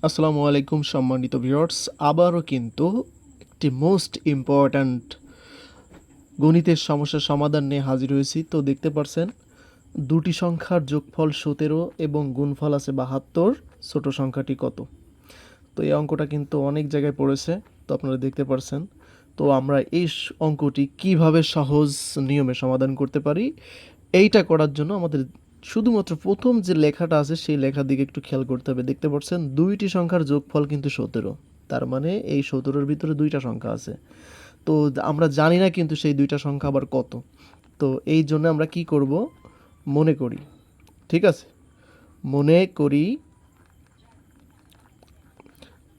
আসসালামু আলাইকুম সম্মানিত ভিউয়ার্স, আবারও কিন্তু একটি মোস্ট ইম্পর্ট্যান্ট গণিতের সমস্যার সমাধান নিয়ে হাজির হয়েছি। তো দেখতে পাচ্ছেন দুটি সংখ্যার যোগফল 17 এবং গুণফল আছে 72, ছোট সংখ্যাটি কত? তো এই অঙ্কটা কিন্তু অনেক জায়গায় পড়েছে, তো আপনারা দেখতে পাচ্ছেন। তো আমরা এই অঙ্কটি কিভাবে সহজ নিয়মে সমাধান করতে পারি, এইটা করার জন্য আমাদের শুধুমাত্র প্রথম যে লেখাটা আছে সেই লেখার দিকে একটু খেয়াল করতে হবে। দেখতে পাচ্ছেন দুইটি সংখ্যার যোগফল কিন্তু 17, তার মানে এই 17-র ভিতরে দুইটা সংখ্যা আছে। তো আমরা জানি না কিন্তু সেই দুইটা সংখ্যা আবার কত। তো এই জন্য আমরা কি করব, মনে করি, ঠিক আছে, মনে করি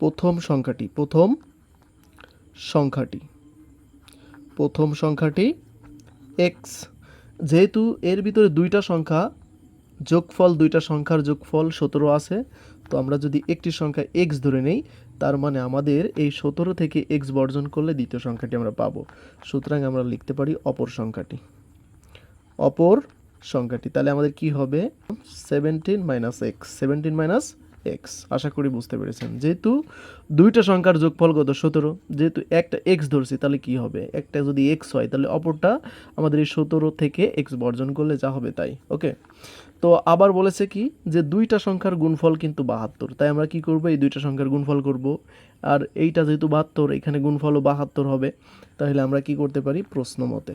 প্রথম সংখ্যাটি প্রথম সংখ্যাটি এক্স। যেহেতু এর ভিতরে দুইটা সংখ্যা যোগফল, দুইটা সংখ্যার যোগফল 17 আছে, তো আমরা যদি একটি সংখ্যা এক্স ধরে নেই, তার মানে আমাদের এই 17 থেকে এক্স বর্জন করলে দ্বিতীয় সংখ্যাটি আমরা পাবো। সুতরাং আমরা লিখতে পারি অপর সংখ্যাটি। তাহলে আমাদের কি হবে, 17 মাইনাস এক্স। আশা করি বুঝতে পেরেছেন। যেহেতু দুইটা সংখ্যার যোগফল কত 17, যেহেতু একটা এক্স ধরছি, তাহলে কি হবে, একটা যদি এক্স হয় তাহলে অপরটা আমাদের এই 17 থেকে এক্স বর্জন করলে যা হবে তাই। ওকে, তো আবার বলেছে কি যে দুইটা সংখ্যার গুণফল কিন্তু 72, তাই আমরা কি করব, এই দুইটা সংখ্যার গুণফল করব। আর এইটা যেহেতু 72, এখানে গুণফলও 72 হবে। তাহলে আমরা কি করতে পারি, প্রশ্ন মতে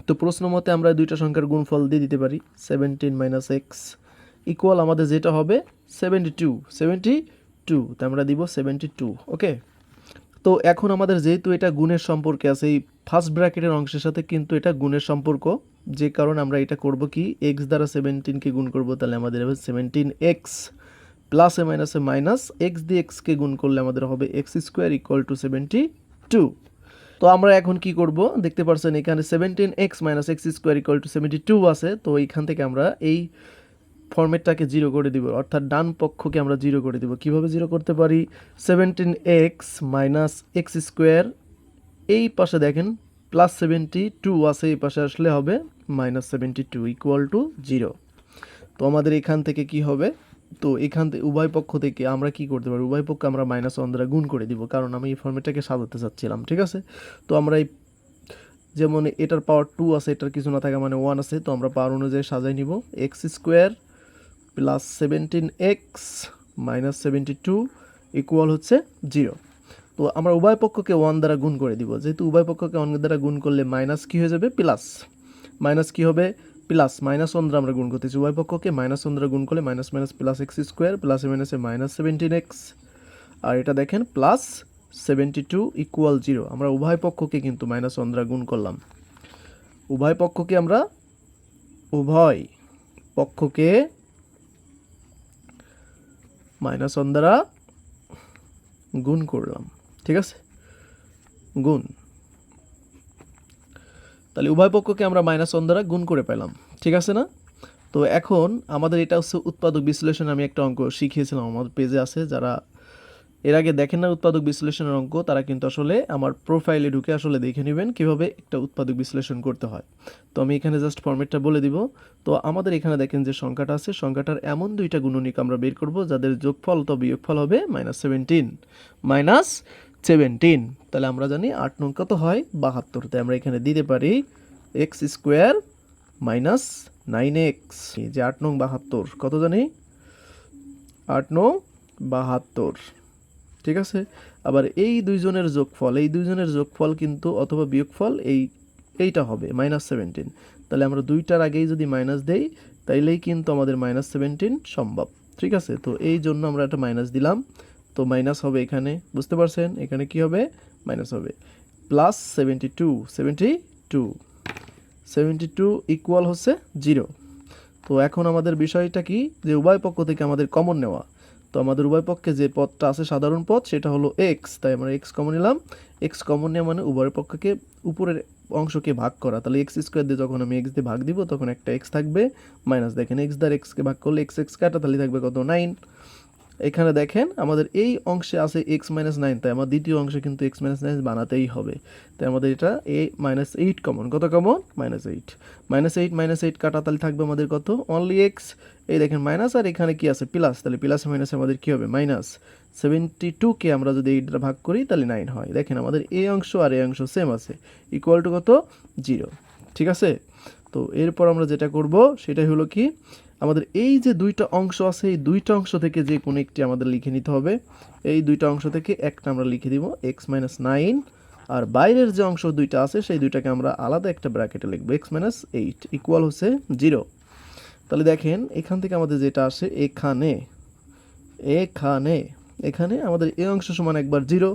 তো প্রশ্ন মতে আমরা দুইটা সংখ্যার গুণফল দিয়ে দিতে পারি। 17 মাইনাস এক্স ইকুয়াল আমাদের যেটা হবে 72, তাই আমরা দিব 72। ওকে, তো এখন আমাদের যেহেতু এটা গুণের সম্পর্কে আছে, এই ফার্স্ট ব্র্যাকেটের অংশের সাথে কিন্তু এটা গুণের সম্পর্ক, যে কারণে আমরা এটা করব কি, এক্স দ্বারা 17কে গুণ করব, তাহলে আমাদের হবে 17x প্লাসে মাইনাসে মাইনাস এক্স দিয়ে এক্সকে গুণ করলে আমাদের হবে এক্স স্কোয়ার ইকুয়াল টু 72। তো আমরা এখন কি করব, দেখতে পাচ্ছেন এখানে 17x minus x square equal to 72 আছে। তো এইখান থেকে আমরা এই ফরম্যাটটাকে জিরো করে দিব, অর্থাৎ ডান পক্ষকে আমরা জিরো করে দিব। কিভাবে জিরো করতে পারি, 17x মাইনাস এক্স স্কোয়ার, এই পাশে দেখেন প্লাস 72 আছে, এই পাশে আসলে হবে মাইনাস 72 ইকুয়াল টু 0। তো আমাদের এখান থেকে কি হবে, তো এখান থেকে উভয় পক্ষ থেকে আমরা কি করতে পারি, উভয় পক্ষে আমরা -1 দ্বারা গুণ করে দিব, কারণ আমি এই ফর্মেটটাকে সাজাতে চাচ্ছিলাম। ঠিক আছে, তো আমরা এই যেমন এটার পাওয়ার 2 আছে, এটার কিছু না থাকা মানে 1 আছে, তো আমরা পাওয়ার অনুযায়ী সাজাই নিব। X square plus 17x minus 72 equal হচ্ছে 0। তো আমরা উভয় পক্ষকে 1 দ্বারা গুণ করে দিব। যেহেতু উভয় পক্ষকে 1 দ্বারা গুণ করলে মাইনাস কি হয়ে যাবে, প্লাস। মাইনাস কি হবে, প্লাস। -1 দ্বারা আমরা গুণ করতেছি, উভয় পক্ষকে -1 দ্বারা গুণ করলে minus minus plus x square, প্লাসে মাইনাসে মাইনাস 17x, আর এটা দেখেন প্লাস 72 ইকুয়াল 0। আমরা উভয় পক্ষকে কিন্তু -1 দ্বারা গুণ করলাম। উভয় পক্ষকে -1 দ্বারা গুণ করলাম। ঠিক আছে, গুণ, তাহলে উভয় পক্ষকে আমরা -1 দ্বারা গুণ করে পেলাম। ঠিক আছে না? তো এখন আমাদের এটা হচ্ছে উৎপাদক বিশ্লেষণ। আমি একটা অঙ্ক শিখিয়েছিলাম, আমার পেজে আছে, যারা এর আগে দেখেন না উৎপাদক বিশ্লেষণের অঙ্ক, তারা কিন্তু আসলে আমার প্রোফাইলে ঢুকে আসলে দেখে নেবেন কীভাবে একটা উৎপাদক বিশ্লেষণ করতে হয়। তো আমি এখানে জাস্ট ফরম্যাটটা বলে দিব। তো আমাদের এখানে দেখেন যে সংখ্যাটা আছে, সংখ্যাটার এমন দুইটা গুণনীয়ক আমরা বের করব যাদের যোগফল অথবা বিয়োগফল হবে -17। তাহলে আমরা জানি 8 নং কত হয়, 72। তাই আমরা এখানে দিতে পারি এক্স স্কোয়ার মাইনাস 9x, যে 8 নং 72, কত জানি 8 নং 72। ঠিক আছে, আবার এই দুইজনের যোগফল কিন্তু অথবা বিয়োগফল এইটা হবে -17। তাহলে আমরা দুইটার আগেই যদি মাইনাস দেই, তাইলেই কিন্তু আমাদের -17 সম্ভব। ঠিক আছে, তো এই জন্য আমরা একটা মাইনাস দিলাম। তো মাইনাস হবে এখানে, বুঝতে পারছেন, এখানে কি হবে, মাইনাস হবে, প্লাস 72 ইকুয়াল হচ্ছে 0। তো এখন আমাদের বিষয়টা কি, যে উভয় পক্ষ থেকে আমাদের কমন নেওয়া। তো আমাদের উভয় পক্ষে যে পদটা আছে সাধারণ পদ, সেটা হলো এক্স, তাই আমরা এক্স কমন নিলাম। এক্স কমন নেওয়া মানে উভয় পক্ষকে উপরের অংশকে ভাগ করা। তাহলে এক্স স্কোয়ার দিয়ে যখন আমি এক্স দিয়ে ভাগ দিব, তখন একটা এক্স থাকবে, মাইনাস দেখেন এক্স দ্বারা এক্সকে ভাগ করলে এক্স কাটা, তাহলে থাকবে কত, 9। এখানে দেখেন আমাদের এই অংশে আছে এক্স মাইনাস নাইন, তাই আমার দ্বিতীয় অংশে কিন্তু এক্স মাইনাস নাইন বানাতেই হবে। তাই আমাদের এটা এ মাইনাস এইট কমন, কত কমন? মাইনাস এইট কাটা, তাহলে থাকবে আমাদের কত? Only x. এই দেখেন মাইনাস, আর এখানে কি আছে? প্লাস, তাহলে প্লাস মাইনাসে আমাদের কী হবে? মাইনাস 72কে আমরা যদি এইটা ভাগ করি তাহলে 9 হয়। দেখেন আমাদের এই অংশ আর এই অংশ সেম আছে, ইকুয়াল টু কত? 0। ঠিক আছে, তো এরপর আমরা যেটা করব সেটাই হলো কি, আমাদের এই যে দুইটা অংশ আছে, এই দুইটা অংশ থেকে যে কোনো একটি আমাদের লিখে নিতে হবে। এই দুইটা অংশ থেকে একটা আমরা লিখে দিব এক্স মাইনাস নাইন, আর বাইরের যে অংশ দুইটা আছে সেই দুইটাকে আমরা আলাদা একটা ব্র্যাকেটে লিখবো এক্স মাইনাস এইট, ইকুয়াল হচ্ছে 0। তাহলে দেখেন এখান থেকে আমাদের যেটা আসে, এখানে এখানে এখানে আমাদের এই অংশ সমান একবার 0,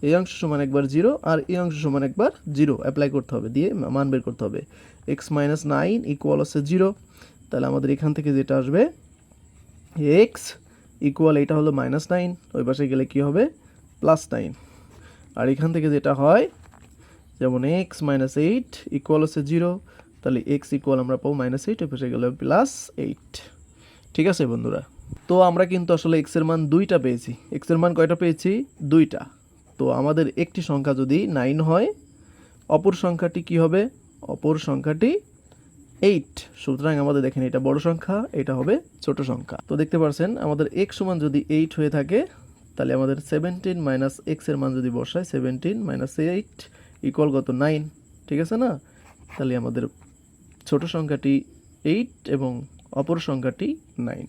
এই অংশ সমান একবার 0, আর এই অংশ সমান একবার 0 অ্যাপ্লাই করতে হবে, দিয়ে মান বের করতে হবে। এক্স মাইনাস নাইন ইকুয়াল হচ্ছে 0। তাহলে আমাদের এখান থেকে যেটা আসবে এক্স ইকুয়াল, এটা হলো মাইনাস নাইন, ওই পাশে গেলে কি হবে? Plus nine. আর এখান থেকে যেটা হয়, যেমন এক্স মাইনাস এইট ইকুয়াল হচ্ছে 0, তাহলে এক্স ইকুয়াল আমরা পাবো মাইনাস এইট, ওই পাশে গেলে প্লাস এইট। ঠিক আছে বন্ধুরা, তো আমরা কিন্তু আসলে এক্সের মান দুইটা পেয়েছি। এক্সের মান কয়টা পেয়েছি? দুইটা। তো আমাদের একটি সংখ্যা যদি 9 হয়, অপর সংখ্যাটি কি হবে? অপর সংখ্যাটি 8। সুতরাং আমাদের দেখেন এটা বড় সংখ্যা, এটা হবে ছোট সংখ্যা। তো দেখতে পাচ্ছেন আমাদের x সমান যদি 8 হয়ে থাকে, তাহলে আমাদের 17 মাইনাস এক্সের মান যদি বসায়, 17 মাইনাস 8 ইকুয়াল কত? 9। ঠিক আছে না? তাহলে আমাদের ছোট সংখ্যাটি 8 এবং অপর সংখ্যাটি 9।